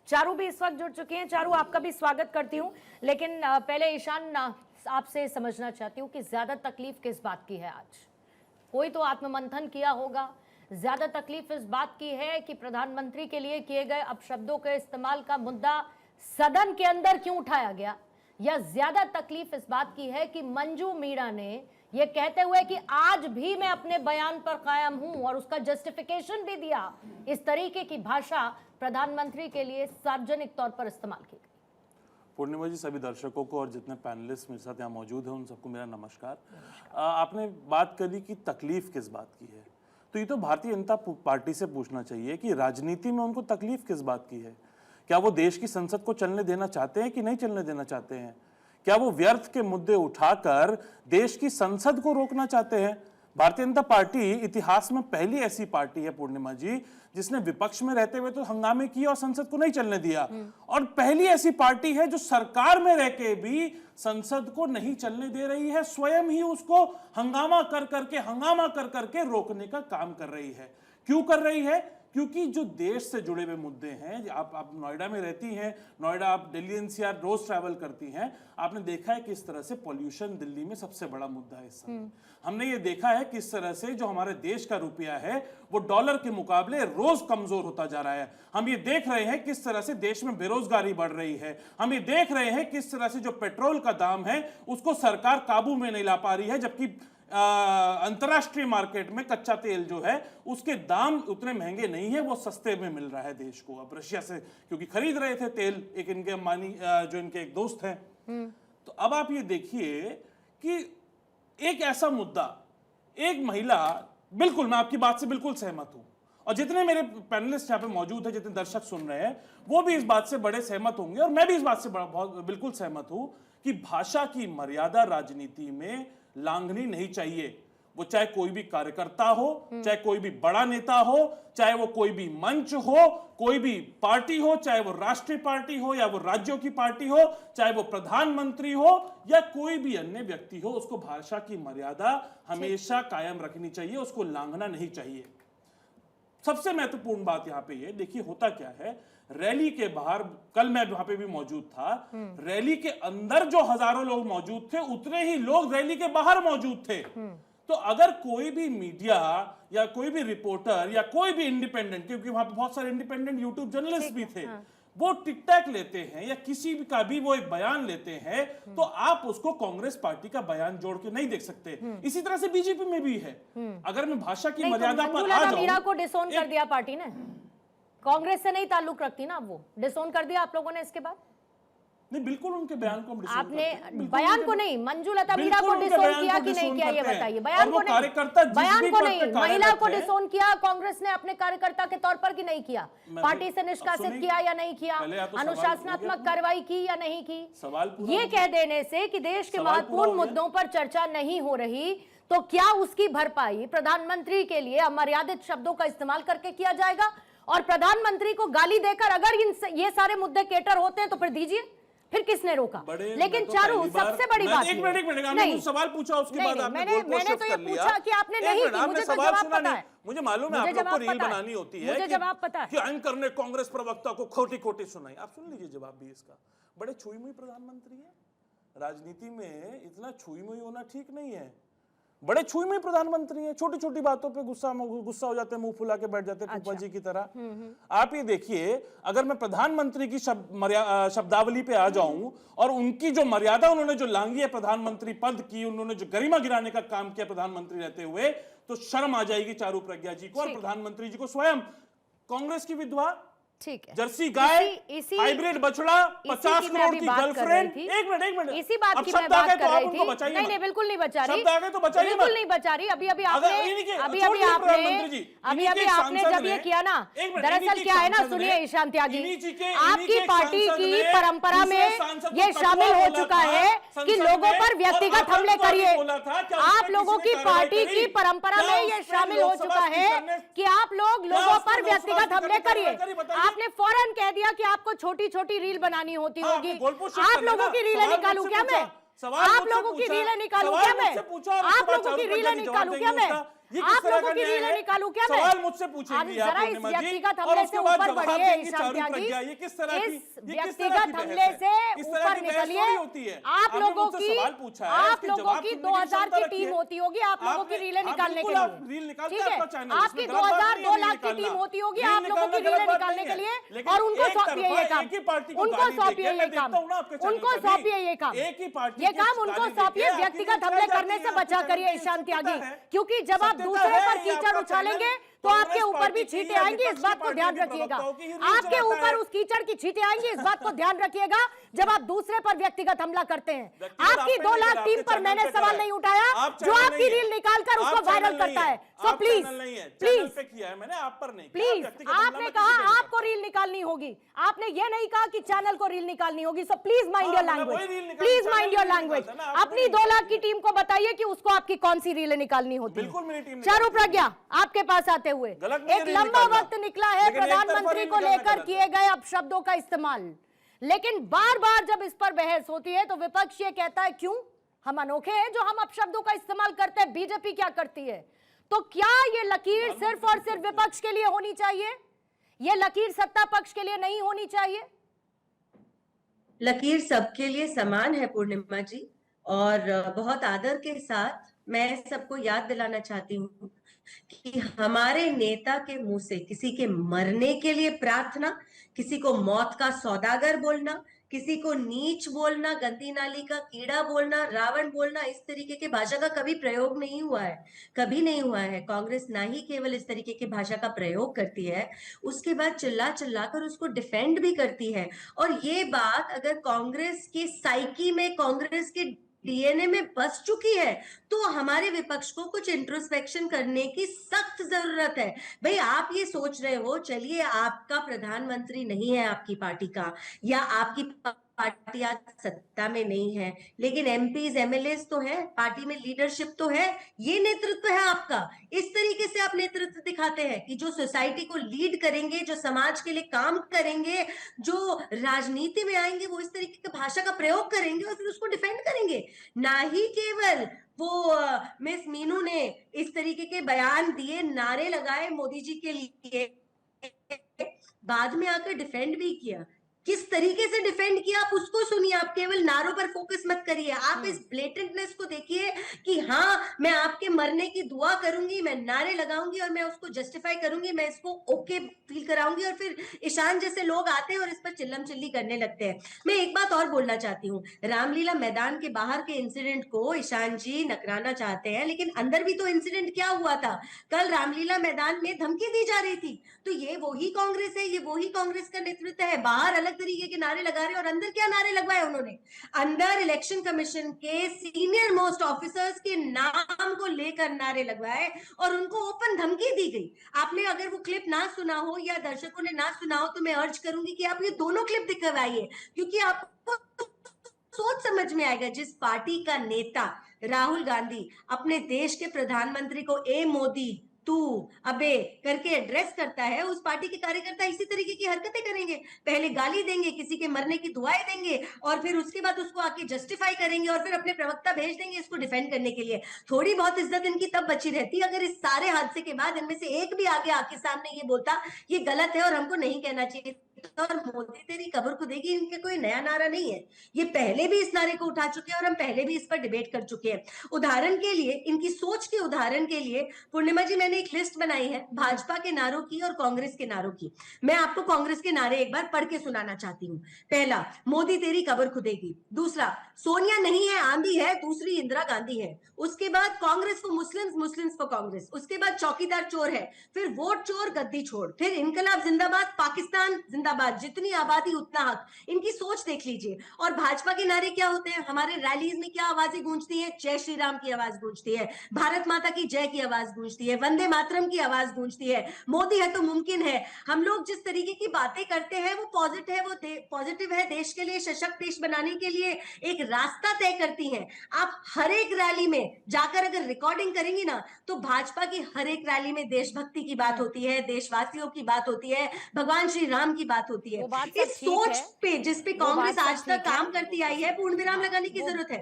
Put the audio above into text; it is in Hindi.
चारू भी इस वक्त जुड़ चुके हैं। चारू, आपका भी स्वागत करती हूँ, लेकिन पहले ईशान आपसे समझना चाहती हूँ कि ज्यादा तकलीफ किस बात की है आज? कोई तो आत्ममंथन किया होगा। ज्यादा तकलीफ इस बात की है कि प्रधानमंत्री के लिए किए गए अपशब्दों के इस्तेमाल का मुद्दा सदन के अंदर क्यों उठाया गया, या ज्यादा तकलीफ इस बात की है कि मंजू मीणा ने ये कहते हुए कि आज भी मैं अपने बयान पर कायम हूं और उसका जस्टिफिकेशन भी दिया, इस तरीके की भाषा प्रधानमंत्री के लिए सार्वजनिक तौर पर इस्तेमाल की गई। पूर्णिमा जी, सभी दर्शकों को और जितने पैनलिस्ट मेरे साथ यहाँ मौजूद हैं उन सबको मेरा नमस्कार। आपने बात करी कि तकलीफ किस बात की है, तो ये तो भारतीय जनता पार्टी से पूछना चाहिए कि राजनीति में उनको तकलीफ किस बात की है। क्या वो देश की संसद को चलने देना चाहते हैं कि नहीं चलने देना चाहते हैं? क्या वो व्यर्थ के मुद्दे उठाकर देश की संसद को रोकना चाहते हैं? भारतीय जनता पार्टी इतिहास में पहली ऐसी पार्टी है पूर्णिमा जी जिसने विपक्ष में रहते हुए तो हंगामे किए और संसद को नहीं चलने दिया, और पहली ऐसी पार्टी है जो सरकार में रह के भी संसद को नहीं चलने दे रही है, स्वयं ही उसको हंगामा कर करके रोकने का काम कर रही है। क्यों कर रही है? क्योंकि जो देश से जुड़े हुए मुद्दे हैं, आप नोएडा में रहती हैं, नोएडा आप दिल्ली एनसीआर रोज ट्रैवल करती हैं, आपने देखा है किस तरह से पॉल्यूशन दिल्ली में सबसे बड़ा मुद्दा है इस समय। हमने ये देखा है किस तरह से जो हमारे देश का रुपया है वो डॉलर के मुकाबले रोज कमजोर होता जा रहा है। हम ये देख रहे हैं किस तरह से देश में बेरोजगारी बढ़ रही है। हम ये देख रहे हैं किस तरह से जो पेट्रोल का दाम है उसको सरकार काबू में नहीं ला पा रही है, जबकि अंतरराष्ट्रीय मार्केट में कच्चा तेल जो है उसके दाम उतने महंगे नहीं है, वो सस्ते में मिल रहा है देश को। अब रशिया से क्योंकि खरीद रहे थे तेल, एक इनके अंबानी जो इनके एक दोस्त हैं। तो अब आप ये देखिए कि एक ऐसा मुद्दा, एक महिला, बिल्कुल मैं आपकी बात से बिल्कुल सहमत हूं, और जितने मेरे पैनलिस्ट यहाँ पे मौजूद हैं, जितने दर्शक सुन रहे हैं, वो भी इस बात से बड़े सहमत होंगे, और मैं भी इस बात से बिल्कुल सहमत हूं कि भाषा की मर्यादा राजनीति में लांघनी नहीं चाहिए। वो चाहे कोई भी कार्यकर्ता हो, चाहे कोई भी बड़ा नेता हो, चाहे वो कोई भी मंच हो, कोई भी पार्टी हो, चाहे वो राष्ट्रीय पार्टी हो या वो राज्यों की पार्टी हो, चाहे वो प्रधानमंत्री हो या कोई भी अन्य व्यक्ति हो, उसको भाषा की मर्यादा हमेशा कायम रखनी चाहिए, उसको लांघना नहीं चाहिए। सबसे महत्वपूर्ण बात यहाँ पे ये देखिए, होता क्या है, रैली के बाहर, कल मैं वहां पे भी मौजूद था, रैली के अंदर जो हजारों लोग मौजूद थे उतने ही लोग रैली के बाहर मौजूद थे। तो अगर कोई भी मीडिया या कोई भी रिपोर्टर या कोई भी इंडिपेंडेंट, क्योंकि वहां पे बहुत सारे इंडिपेंडेंट यूट्यूब जर्नलिस्ट भी थे, वो टिक टैक लेते हैं या किसी का भी वो एक बयान लेते हैं, तो आप उसको कांग्रेस पार्टी का बयान जोड़ के नहीं देख सकते। इसी तरह से बीजेपी में भी है। अगर मैं भाषा की मर्यादा पर आ जाऊं, मीरा को डिसोन कर दिया पार्टी ने, कांग्रेस से नहीं ताल्लुक रखती ना, अब वो डिसोन कर दिया आप लोगों ने इसके बाद। नहीं, बिल्कुल उनके बयान को हम डिसोन आपने करते हैं। बयान को नहीं, मंजूलता मीरा को डिसोन किया कि नहीं किया, ये बताइए। बयान को नहीं, बयान को नहीं, महिला को डिसोन किया कांग्रेस ने अपने कार्यकर्ता के तौर पर कि नहीं किया? पार्टी से निष्कासित किया या नहीं किया? अनुशासनात्मक कार्रवाई की या नहीं की? ये कह देने से कि देश के महत्वपूर्ण मुद्दों पर चर्चा नहीं हो रही, तो क्या उसकी भरपाई प्रधानमंत्री के लिए अमर्यादित शब्दों का इस्तेमाल करके किया जाएगा? और प्रधानमंत्री को गाली देकर अगर ये सारे मुद्दे केटर होते हैं तो फिर दीजिए, फिर किसने रोका? लेकिन चारू, सबसे बड़ी बात, एक मिनट आपने सवाल पूछा, उसके बाद आपने मैंने तो ये पूछा कि आपने नहीं की, मुझे तो जवाब पता है। मुझे मालूम है आप लोग को रील बनानी होती है, मुझे जवाब पता है कि एंकर ने कांग्रेस प्रवक्ता को खोटी सुनाई। आप सुन लीजिए जवाब भी इसका। बड़े छुई मुई प्रधानमंत्री है, राजनीति में इतना छुई मुई होना ठीक नहीं है। बड़े छुई में प्रधानमंत्री हैं, छोटी छोटी बातों पे गुस्सा हो जाते हैं, मुंह फुला के बैठ जाते हैं, फूफा जी की तरह। आप ये देखिए, अगर मैं प्रधानमंत्री की शब्दावली पे आ जाऊं और उनकी जो मर्यादा उन्होंने जो लांघी है प्रधानमंत्री पद की, उन्होंने जो गरिमा गिराने का काम किया प्रधानमंत्री रहते हुए, तो शर्म आ जाएगी चारू प्रज्ञा जी को और प्रधानमंत्री जी को स्वयं। कांग्रेस की विधवा, ठीक है, जर्सी गाय, हाइब्रिड बछड़ा, 50 करोड़ की गर्लफ्रेंड। एक मिनट, इसी बात की मैं बात कर रही थी। नहीं, बिल्कुल नहीं बचा रही, तो बचाइए, बिल्कुल नहीं बचा रही। अभी आपने जब ये किया ना, दरअसल क्या है ना, सुनिए ईशान त्यागी, आपकी पार्टी की परंपरा में ये शामिल हो चुका है कि लोगों पर व्यक्तिगत हमले करिए। आप लोगों की पार्टी की परंपरा में ये शामिल हो चुका है कि आप लोगों पर व्यक्तिगत हमले करिए। आपने फौरन कह दिया कि आपको छोटी छोटी रील बनानी होती होगी। आप लोगों की रीलें निकालूं क्या मैं? आप लोगों की रीलें निकालूं क्या मैं? आप लोगों की रीलें निकालूं क्या मैं? ये किस आप तरह लोगों का की न्याय रीलें है? निकालूं क्या मैं? सवाल मुझसे पूछेंगी आप आप जरा इस पूर्णिमा जी, व्यक्तिगत और हमले उसके से बाद ऊपर जवाब बढ़िए देंगी ईशान चारू त्यागी। प्रज्ञा। ये किस तरह की, इस ये किस तरह व्यक्तिगत की बहस हमले है? से इस तरह ऊपर की बहस निकलिए। थोड़ी होती है। आप आपने लोगों मुझसे की सवाल पूछा है, आप उसके लोगों जवाब की सुनने की 2000 क्षमता की रखिए। टीम होती होगी आप लोगों की रीलें हाँ, निकालने के बिल्कुल, आप लिए, रील निकालते ठीक हैं है? आपका चैनल, आपकी इसमें गलत बात 2000 नहीं है 2 रील लाख की निकालना। टीम होती होगी रील आप लोगों की निकालना रीलें गलत बात निकालने नहीं के है। लिए, लेकिन और उनको एक सौंपिए तरफा ये काम, एक ही पार्टी को उनको गाली सौंपिए देके, ये मैं काम, देखता हूं ना आपके चैनल उनको कभी, सौंपिए ये काम, एक ही पार्टी ये के काम उनको गाली देके सौंपिए। आपकी व्यक्तिगत रील हमले छा करने जाती से है बचा आपके करिए चैनल पे, ईशान सत्यता त्यागी, है। क्योंकि जब आप सत्यता दूसरे है, पर ये कीचड़ आपका उछालेंगे चैनल तो आपके कांग्रेस ऊपर भी पार्टी की छींटे या आएंगी, इस विपक्ष बात की को ध्यान पार्टियों के रखिएगा। प्रवक्ताओं की ही रील आपके चलाता ऊपर है। उस कीचड़ की छींटे आएंगी, इस बात को ध्यान रखिएगा जब आप दूसरे पर व्यक्तिगत हमला करते हैं। व्यक्तिगत आपकी आप पे 2 नहीं लाख करा, टीम आपके पर चैनल मैंने पे सवाल करा नहीं है। उठाया आप जो चैनल आपकी नहीं है। रील निकालकर उसको आप चैनल वायरल नहीं करता है। सो आप प्लीज चैनल नहीं है, चैनल प्लीज पे किया है मैंने, आप पर नहीं किया। प्लीज व्यक्तिगत हमला आपने मैं कहा किसी पे नहीं आपको करता। रील निकालनी होगी, आपने ये नहीं कहा कि चैनल को रील निकालनी होगी। सो प्लीज माइंड योर मतलब वही लैंग्वेज, रील निकालनी, please channel mind your reel language. निकालता है ना, आपको अपनी नहीं 2 लाख निकालती की टीम को बताइए कि उसको आपकी कौन सी रीलें निकालनी होती बिल्कुल मेरी टीम है। चारू निकालती है। प्रज्ञा आपके पास आते हुए गलत नहीं है एक रील लंबा निकालना। वक्त निकला है लेकिन एक तरफा प्रधानमंत्री रील को निकालना लेकर गलत किए है। गए अपशब्दों का इस्तेमाल, लेकिन बार बार जब इस पर बहस होती है तो विपक्ष ये कहता है क्यों हम अनोखे हैं जो हम अपशब्दों का इस्तेमाल करते हैं, बीजेपी क्या करती है? तो क्या ये लकीर सिर्फ और सिर्फ विपक्ष के लिए होनी चाहिए? ये लकीर सत्ता पक्ष के लिए नहीं होनी चाहिए? लकीर सबके लिए समान है पूर्णिमा जी, और बहुत आदर के साथ मैं सबको याद दिलाना चाहती हूँ कि हमारे नेता के मुंह से किसी के मरने के लिए प्रार्थना, किसी को मौत का सौदागर बोलना, किसी को नीच बोलना, गंदी नाली का कीड़ा बोलना, रावण बोलना, इस तरीके की भाषा का कभी प्रयोग नहीं हुआ है, कभी नहीं हुआ है। कांग्रेस ना ही केवल इस तरीके की भाषा का प्रयोग करती है, उसके बाद चिल्ला चिल्ला कर उसको डिफेंड भी करती है। और ये बात अगर कांग्रेस की साइकी में, कांग्रेस के डीएनए में बस चुकी है, तो हमारे विपक्ष को कुछ इंट्रोस्पेक्शन करने की सख्त जरूरत है। भाई आप ये सोच रहे हो, चलिए आपका प्रधानमंत्री नहीं है आपकी पार्टी का, या आपकी पार्टी आज सत्ता में नहीं है, लेकिन एमपीज एमएलएस तो है, पार्टी में लीडरशिप तो है, ये नेतृत्व है आपका। इस तरीके से आप नेतृत्व दिखाते हैं कि जो सोसाइटी को लीड करेंगे, जो समाज के लिए काम करेंगे, जो राजनीति में आएंगे, वो इस तरीके की भाषा का प्रयोग करेंगे और फिर उसको डिफेंड करेंगे। ना ही केवल वो मिस मीनू ने इस तरीके के बयान दिए, नारे लगाए मोदी जी के लिए, बाद में आकर डिफेंड भी किया। किस तरीके से डिफेंड किया आप उसको सुनिए, आप केवल नारों पर फोकस मत करिए। आप इस ब्लेटेंटनेस को देखिए कि हाँ मैं आपके मरने की दुआ करूंगी, मैं नारे लगाऊंगी और मैं उसको जस्टिफाई करूंगी, मैं इसको ओके फील कराऊंगी, और फिर ईशान जैसे लोग आते हैं और इस पर चिल्लम चिल्ली करने लगते हैं। मैं एक बात और बोलना चाहती हूँ, रामलीला मैदान के बाहर के इंसिडेंट को ईशान जी नकराना चाहते हैं, लेकिन अंदर भी तो इंसिडेंट क्या हुआ था? कल रामलीला मैदान में धमकी दी जा रही थी। तो ये वही कांग्रेस है, ये वही कांग्रेस का नेतृत्व है। बाहर अलग तरीके के नारे लगा रहे हैं और अंदर क्या नारे लगवाए उन्होंने? अंदर इलेक्शन कमीशन के सीनियर मोस्ट ऑफिसर्स के नाम को लेकर नारे लगवाए और उनको ओपन धमकी दी गई। आपने अगर वो क्लिप ना सुना हो या दर्शकों ने ना सुना हो तो मैं अर्ज करूंगी कि आप ये दोनों क्लिप दिखवाइए, क्योंकि आपको सोच समझ में आएगा। जिस पार्टी का नेता राहुल गांधी अपने देश के प्रधानमंत्री को ए मोदी तू अबे करके एड्रेस करता है, उस पार्टी के कार्यकर्ता इसी तरीके की हरकतें करेंगे। पहले गाली देंगे, किसी के मरने की दुआएं देंगे, और फिर उसके बाद उसको आके जस्टिफाई करेंगे और फिर अपने प्रवक्ता भेज देंगे इसको डिफेंड करने के लिए। थोड़ी बहुत इज्जत इनकी तब बची रहती अगर इस सारे हादसे के बाद इनमें से एक भी आगे आके सामने ये बोलता ये गलत है और हमको नहीं कहना चाहिए। और मोदी तेरी कब्र को देगी, इनके कोई नया नारा नहीं है, ये पहले भी इस नारे को उठा चुके हैं और हम पहले भी इस पर डिबेट कर चुके हैं। उदाहरण के लिए, इनकी सोच के उदाहरण के लिए पूर्णिमा जी, मैंने एक लिस्ट बनाई है भाजपा के नारों की और कांग्रेस के नारों की। मैं आपको कांग्रेस के नारे एक बार पढ़ के सुनाना चाहती हूँ। पहला, मोदी तेरी कब्र खुदेगी। दूसरा, सोनिया नहीं है आंधी है, दूसरी इंदिरा गांधी है। उसके बाद Congress for Muslims, Muslims for Congress. उसके बाद चौकीदार चोर है, फिर वोट चोर गद्दी छोड़, फिर इनकलाब जिंदाबाद, पाकिस्तान जिंदाबाद, जितनी आबादी उतना हक। इनकी सोच देख लीजिए। और भाजपा के नारे क्या होते हैं? हमारे रैलीज में क्या आवाजें गूंजती है? जय श्री राम की आवाज गूंजती है, भारत माता की जय की आवाज गूंजती है, वंदे मातरम की आवाज गूंजती है, मोदी है तो मुमकिन है। हम लोग जिस तरीके की बातें करते हैं वो पॉजिटिव है, देश के लिए सशक्त देश बनाने के लिए एक रास्ता तय करती हैं। आप हर एक रैली में जाकर अगर रिकॉर्डिंग करेंगी ना, तो भाजपा की हर एक रैली में देशभक्ति की बात होती है, देशवासियों की बात होती है, भगवान श्री राम की बात होती है। इस सोच पे जिस पे कांग्रेस आज तक काम करती आई है, पूर्ण विराम लगाने की जरूरत है।